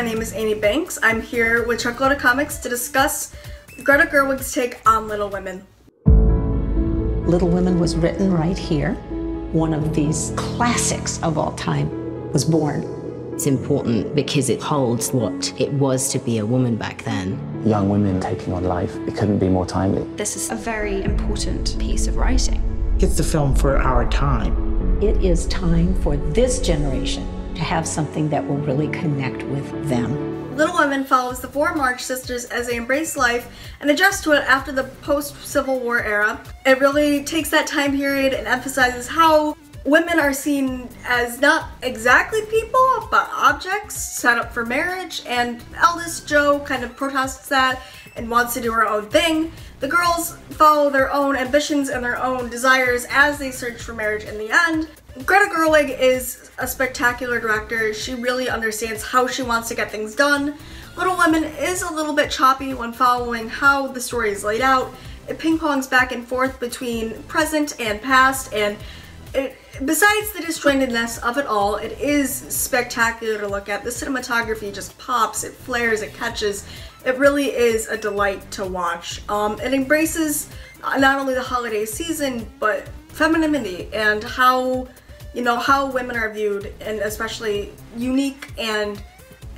name is Amy Banks. I'm here with Truckload of Comics to discuss Greta Gerwig's take on Little Women. Little Women was written right here. One of these classics of all time was born. It's important because it holds what it was to be a woman back then. Young women taking on life, it couldn't be more timely. This is a very important piece of writing. It's the film for our time. It is time for this generation to have something that will really connect with them. Little Women follows the four March sisters as they embrace life and adjust to it after the post-Civil War era. It really takes that time period and emphasizes how women are seen as not exactly people, but objects set up for marriage, and eldest Jo kind of protests that and wants to do her own thing. The girls follow their own ambitions and their own desires as they search for marriage in the end. Greta Gerwig is a spectacular director. She really understands how she wants to get things done. Little Women is a little bit choppy when following how the story is laid out. It ping-pongs back and forth between present and past, and besides the disjointedness of it all, it is spectacular to look at. The cinematography just pops, it flares, it catches. It really is a delight to watch. It embraces not only the holiday season, but femininity and how women are viewed in especially unique and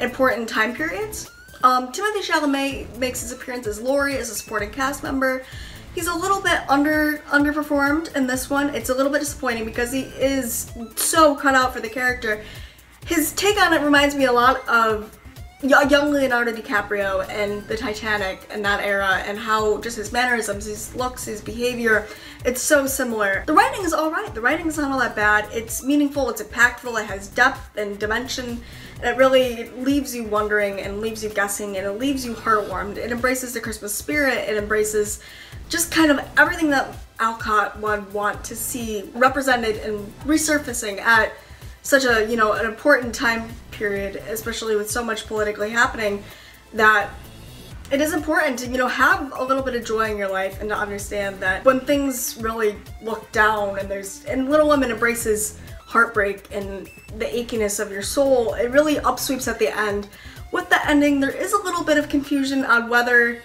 important time periods. Timothée Chalamet makes his appearance as Laurie as a supporting cast member. He's a little bit underperformed in this one. It's a little bit disappointing because he is so cut out for the character. His take on it reminds me a lot of young Leonardo DiCaprio and the Titanic and that era, and how just his mannerisms, his looks, his behavior, it's so similar. The writing is alright. The writing is not all that bad. It's meaningful, it's impactful, it has depth and dimension, and it really leaves you wondering and leaves you guessing, and it leaves you heartwarmed. It embraces the Christmas spirit, it embraces just kind of everything that Alcott would want to see represented and resurfacing at such a, an important time period, especially with so much politically happening, that it is important to, have a little bit of joy in your life and to understand that when things really look down and Little Women embraces heartbreak and the achiness of your soul, it really upsweeps at the end. With the ending, there is a little bit of confusion on whether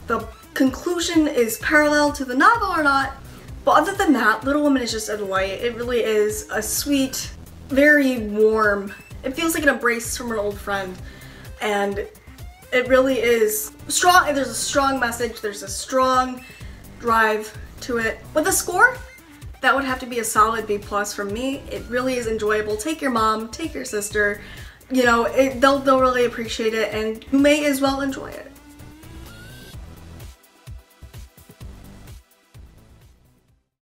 the conclusion is parallel to the novel or not, but other than that, Little Women is just a delight. It really is a sweet, very warm, it feels like an embrace from an old friend, and it really is strong. There's a strong message, there's a strong drive to it. With a score, that would have to be a solid B+ from me. It really is enjoyable. Take your mom, take your sister, they'll really appreciate it, and you may as well enjoy it.